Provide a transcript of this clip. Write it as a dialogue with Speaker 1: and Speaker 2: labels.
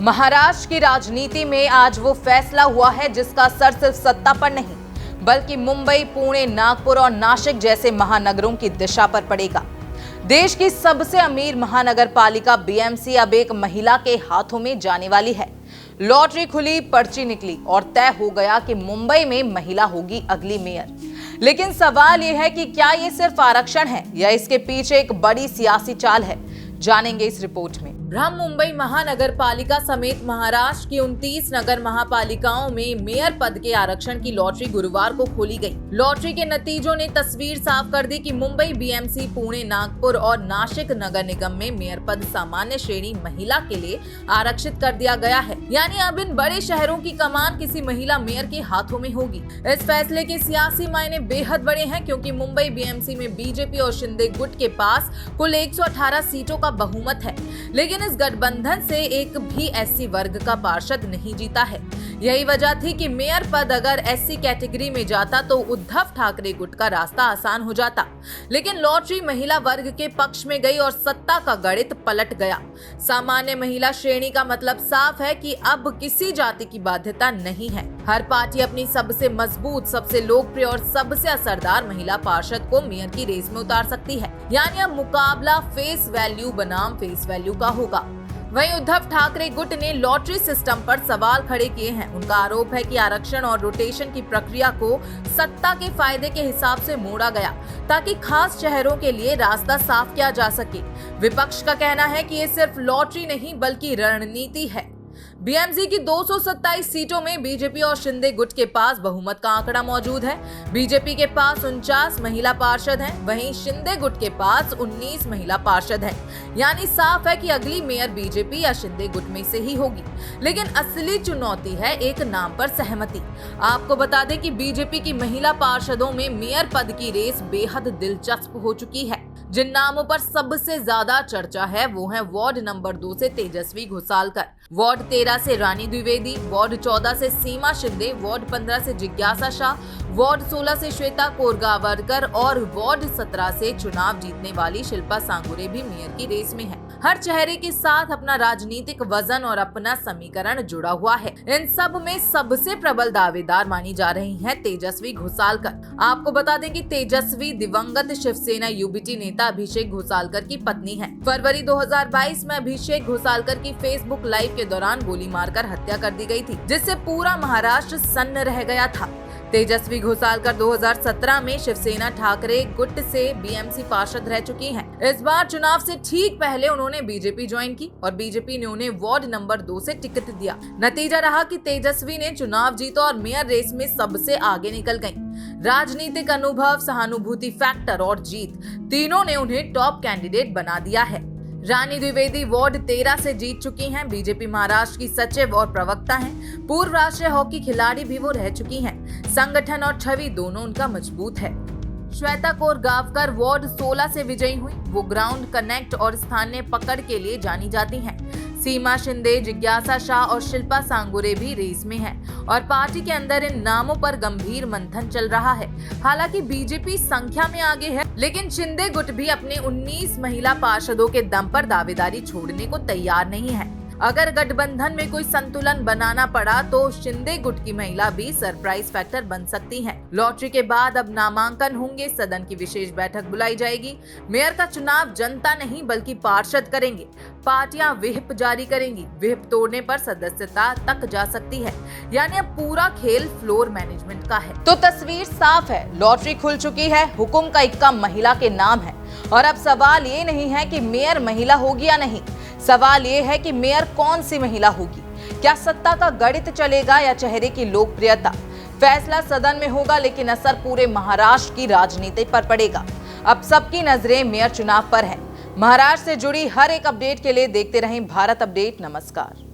Speaker 1: महाराष्ट्र की राजनीति में आज वो फैसला हुआ है जिसका असर सिर्फ सत्ता पर नहीं बल्कि मुंबई, पुणे, नागपुर और नासिक जैसे महानगरों की दिशा पर पड़ेगा। देश की सबसे अमीर महानगर पालिका बीएमसी अब एक महिला के हाथों में जाने वाली है। लॉटरी खुली, पर्ची निकली और तय हो गया कि मुंबई में महिला होगी अगली मेयर। लेकिन सवाल यह है कि क्या ये सिर्फ आरक्षण है या इसके पीछे एक बड़ी सियासी चाल है? जानेंगे इस रिपोर्ट में। मुंबई महानगर पालिका समेत महाराष्ट्र की 29 नगर महापालिकाओं में मेयर पद के आरक्षण की लॉटरी गुरुवार को खोली गई। लॉटरी के नतीजों ने तस्वीर साफ कर दी कि मुंबई, बीएमसी, पुणे, नागपुर और नासिक नगर निगम में मेयर पद सामान्य श्रेणी महिला के लिए आरक्षित कर दिया गया है। यानी अब इन बड़े शहरों की कमान किसी महिला मेयर के हाथों में होगी। इस फैसले के सियासी मायने बेहद बड़े हैं क्योंकि मुंबई बीएमसी में बीजेपी और शिंदे गुट के पास कुल 118 सीटों का बहुमत है, लेकिन इस गठबंधन से एक भी एससी वर्ग का पार्षद नहीं जीता है। यही वजह थी कि मेयर पद अगर एससी कैटेगरी में जाता तो उद्धव ठाकरे गुट का रास्ता आसान हो जाता, लेकिन लॉटरी महिला वर्ग के पक्ष में गई और सत्ता का गणित पलट गया। सामान्य महिला श्रेणी का मतलब साफ है कि अब किसी जाति की बाध्यता नहीं है। हर पार्टी अपनी सबसे मजबूत, सबसे लोकप्रिय और सबसे असरदार महिला पार्षद को मेयर की रेस में उतार सकती है। यानी अब मुकाबला फेस वैल्यू बनाम फेस वैल्यू का होगा। वहीं उद्धव ठाकरे गुट ने लॉटरी सिस्टम पर सवाल खड़े किए हैं। उनका आरोप है कि आरक्षण और रोटेशन की प्रक्रिया को सत्ता के फायदे के हिसाब से मोड़ा गया ताकि खास शहरों के लिए रास्ता साफ किया जा सके। विपक्ष का कहना है कि ये सिर्फ लॉटरी नहीं बल्कि रणनीति है। बीएमसी की 227 सीटों में बीजेपी और शिंदे गुट के पास बहुमत का आंकड़ा मौजूद है। बीजेपी के पास 49 महिला पार्षद हैं, वहीं शिंदे गुट के पास 19 महिला पार्षद हैं। यानी साफ है कि अगली मेयर बीजेपी या शिंदे गुट में से ही होगी। लेकिन असली चुनौती है एक नाम पर सहमति। आपको बता दें कि बीजेपी की महिला पार्षदों में मेयर पद की रेस बेहद दिलचस्प हो चुकी है। जिन नामों पर सबसे ज्यादा चर्चा है वो है वार्ड नंबर 2 से तेजस्वी घोसालकर, वार्ड 13 से रानी द्विवेदी, वार्ड 14 से सीमा शिंदे, वार्ड 15 से जिज्ञासा शाह, वार्ड 16 से श्वेता कोरगावरकर और वार्ड 17 से चुनाव जीतने वाली शिल्पा सांगुरे भी मेयर की रेस में है। हर चेहरे के साथ अपना राजनीतिक वजन और अपना समीकरण जुड़ा हुआ है। इन सब में सबसे प्रबल दावेदार मानी जा रही है तेजस्वी घोसालकर। आपको बता दें कि तेजस्वी दिवंगत शिवसेना यूबीटी नेता अभिषेक घोसालकर की पत्नी है। फरवरी 2022 में अभिषेक घोसालकर की फेसबुक लाइव के दौरान गोली मारकर हत्या कर दी गई थी, जिससे पूरा महाराष्ट्र सन्न रह गया था। तेजस्वी घोसालकर 2017 में शिवसेना ठाकरे गुट से बीएमसी पार्षद रह चुकी हैं। इस बार चुनाव से ठीक पहले उन्होंने बीजेपी ज्वाइन की और बीजेपी ने उन्हें वार्ड नंबर 2 से टिकट दिया। नतीजा रहा कि तेजस्वी ने चुनाव जीता और मेयर रेस में सबसे आगे निकल गयी। राजनीतिक अनुभव, सहानुभूति फैक्टर और जीत तीनों ने उन्हें टॉप कैंडिडेट बना दिया है। रानी द्विवेदी वार्ड 13 से जीत चुकी हैं। बीजेपी महाराष्ट्र की सचिव और प्रवक्ता हैं। पूर्व राष्ट्रीय हॉकी खिलाड़ी भी वो रह चुकी हैं। संगठन और छवि दोनों उनका मजबूत है। श्वेता कोरगावकर वार्ड 16 से विजयी हुई। वो ग्राउंड कनेक्ट और स्थानीय पकड़ के लिए जानी जाती हैं। सीमा शिंदे, जिज्ञासा शाह और शिल्पा सांगुरे भी रेस में हैं और पार्टी के अंदर इन नामों पर गंभीर मंथन चल रहा है। हालांकि बीजेपी संख्या में आगे है, लेकिन शिंदे गुट भी अपने 19 महिला पार्षदों के दम पर दावेदारी छोड़ने को तैयार नहीं है। अगर गठबंधन में कोई संतुलन बनाना पड़ा तो शिंदे गुट की महिला भी सरप्राइज फैक्टर बन सकती हैं। लॉटरी के बाद अब नामांकन होंगे, सदन की विशेष बैठक बुलाई जाएगी। मेयर का चुनाव जनता नहीं बल्कि पार्षद करेंगे। पार्टियां व्हिप जारी करेंगी। व्हिप तोड़ने पर सदस्यता तक जा सकती है। यानी अब पूरा खेल फ्लोर मैनेजमेंट का है। तो तस्वीर साफ है, लॉटरी खुल चुकी है। हुकुम का इक्का महिला के नाम है और अब सवाल ये नहीं है कि मेयर महिला होगी या नहीं, सवाल ये है कि मेयर कौन सी महिला होगी। क्या सत्ता का गणित चलेगा या चेहरे की लोकप्रियता? फैसला सदन में होगा, लेकिन असर पूरे महाराष्ट्र की राजनीति पर पड़ेगा। अब सबकी नजरें मेयर चुनाव पर हैं। महाराष्ट्र से जुड़ी हर एक अपडेट के लिए देखते रहें भारत अपडेट। नमस्कार।